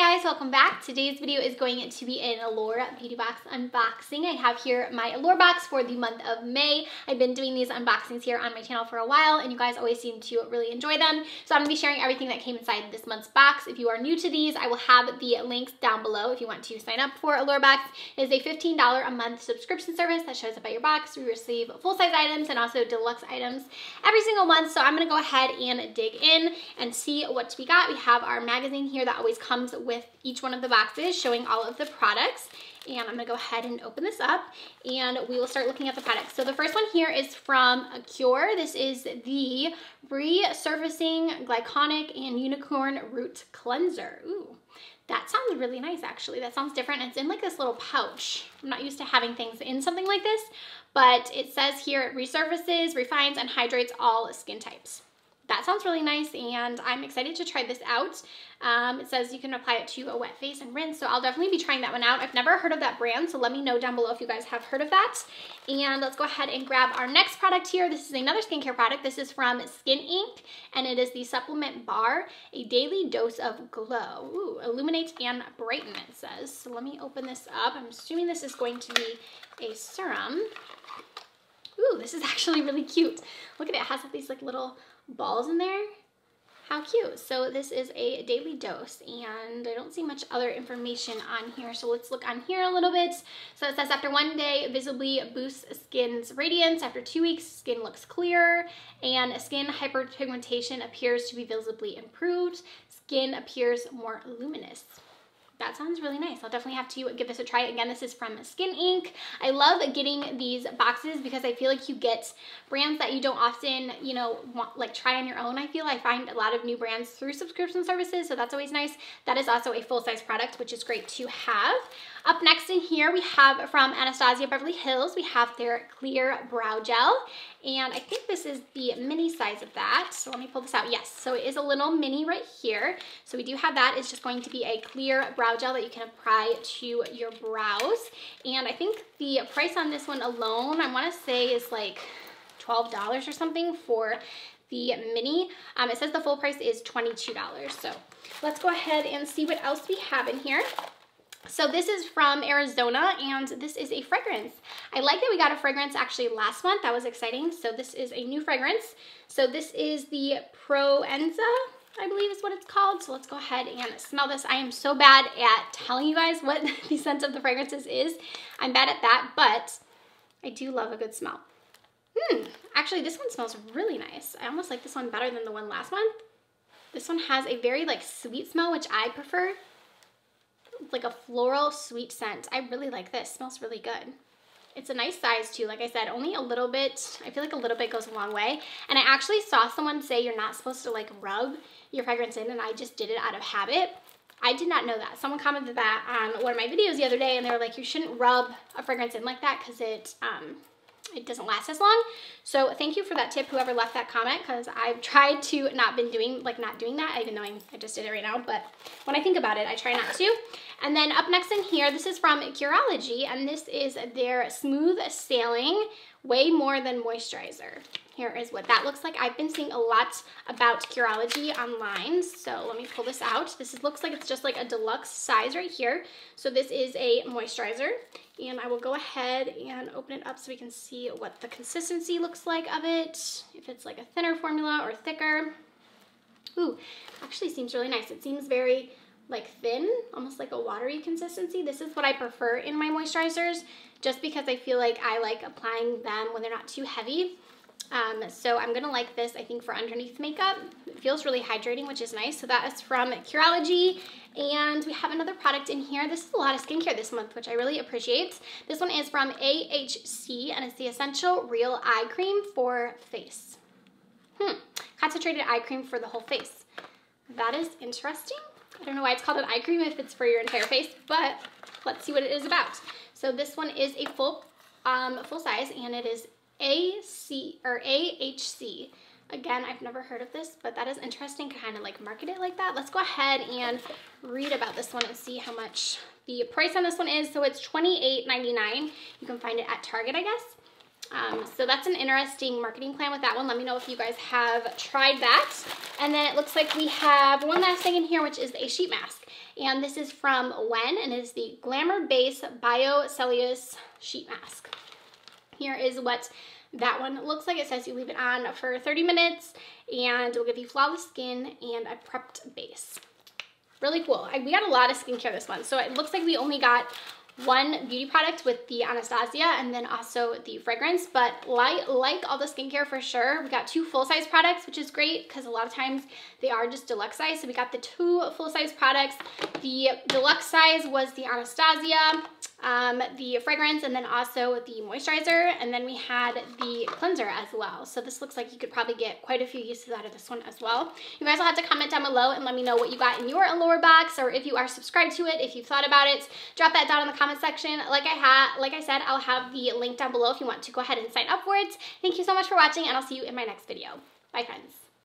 guys, welcome back. Today's video is going to be an Allure Beauty Box unboxing. I have here my Allure Box for the month of May. I've been doing these unboxings here on my channel for a while and you guys always seem to really enjoy them. So I'm going to be sharing everything that came inside this month's box. If you are new to these, I will have the links down below if you want to sign up for Allure Box. It is a $15 a month subscription service that shows up at your box. We receive full-size items and also deluxe items every single month. So I'm going to go ahead and dig in and see what we got. We have our magazine here that always comes with each one of the boxes showing all of the products, and I'm gonna go ahead and open this up and we will start looking at the products. So the first one here is from Allure. This is the Resurfacing Glyconic and Unicorn Root Cleanser. Ooh, that sounds really nice actually. That sounds different. It's in like this little pouch. I'm not used to having things in something like this, but it says here it resurfaces, refines, and hydrates all skin types. That sounds really nice and I'm excited to try this out. It says you can apply it to a wet face and rinse, so I'll definitely be trying that one out. I've never heard of that brand, so let me know down below if you guys have heard of that. And let's go ahead and grab our next product here. This is another skincare product. This is from Skin Inc. and it is the Supplement Bar, a daily dose of glow. Ooh, illuminates and brighten, it says. So let me open this up. I'm assuming this is going to be a serum. Ooh, this is actually really cute. Look at it, it has all these like little balls in there. How cute. So this is a daily dose and I don't see much other information on here, so let's look on here a little bit. So it says after 1 day visibly boosts skin's radiance, after 2 weeks skin looks clearer and skin hyperpigmentation appears to be visibly improved, skin appears more luminous. That sounds really nice. I'll definitely have to give this a try. Again, this is from Skin Inc. I love getting these boxes because I feel like you get brands that you don't often, like try on your own. I find a lot of new brands through subscription services, so that's always nice. That is also a full-size product, which is great to have. Up next in here, we have from Anastasia Beverly Hills, we have their Clear Brow Gel. And I think this is the mini size of that. So let me pull this out. Yes, so it is a little mini right here. So we do have that. It's just going to be a clear brow gel that you can apply to your brows. And I think the price on this one alone, I want to say is like $12 or something for the mini. It says the full price is $22. So let's go ahead and see what else we have in here. So this is from Arizona and this is a fragrance. I like that we got a fragrance actually last month. That was exciting. So this is a new fragrance. So this is the Proenza, I believe is what it's called. So let's go ahead and smell this. I am so bad at telling you guys what the scent of the fragrances is. I'm bad at that, but I do love a good smell. Actually this one smells really nice. I almost like this one better than the one last month. This one has a very like sweet smell, which I prefer. Like a floral sweet scent. I really like this. Smells really good. It's a nice size too. Like I said, only a little bit. I feel like a little bit goes a long way. And I actually saw someone say you're not supposed to like rub your fragrance in, and I just did it out of habit. I did not know that. Someone commented that on one of my videos the other day and they were like, you shouldn't rub a fragrance in like that because it doesn't last as long. So thank you for that tip, whoever left that comment, because I've tried to not doing that, even though I just did it right now. But when I think about it, I try not to. And then up next in here, this is from Curology, and this is their Smooth Sailing Way More Than Moisturizer. Here is what that looks like. I've been seeing a lot about Curology online, so let me pull this out. This looks like it's just like a deluxe size right here. So this is a moisturizer, and I will go ahead and open it up so we can see what the consistency looks like of it, if it's like a thinner formula or thicker. Ooh, actually seems really nice. It seems very like thin, almost like a watery consistency. This is what I prefer in my moisturizers, just because I feel like I like applying them when they're not too heavy. So I'm gonna like this, I think, for underneath makeup. It feels really hydrating, which is nice. So that is from Curology. And we have another product in here. This is a lot of skincare this month, which I really appreciate. This one is from AHC, and it's the Essential Real Eye Cream for Face. Concentrated eye cream for the whole face. That is interesting. I don't know why it's called an eye cream if it's for your entire face, but let's see what it is about. So this one is a full size, and it is AHC. Again, I've never heard of this, but that is interesting to kind of like market it like that. Let's go ahead and read about this one and see how much the price on this one is. So it's $28.99. You can find it at Target, I guess. So that's an interesting marketing plan with that one. Let me know if you guys have tried that. And then it looks like we have one last thing in here, which is a sheet mask. And this is from Wen, and it is the Glamour Base Biocellulose Sheet Mask. Here is what that one looks like. It says you leave it on for 30 minutes and it will give you flawless skin and a prepped base. Really cool. We got a lot of skincare this month. So it looks like we only got one beauty product with the Anastasia and then also the fragrance, but like all the skincare for sure. We got 2 full-size products, which is great because a lot of times they are just deluxe size. So we got the 2 full-size products. The deluxe size was the Anastasia, the fragrance, and then also the moisturizer, and then we had the cleanser as well. So this looks like you could probably get quite a few uses out of this one as well. You guys will have to comment down below and let me know what you got in your Allure box, or if you are subscribed to it, if you've thought about it, drop that down in the comment section. Like I said, I'll have the link down below if you want to go ahead and sign up for it. Thank you so much for watching, and I'll see you in my next video. Bye, friends.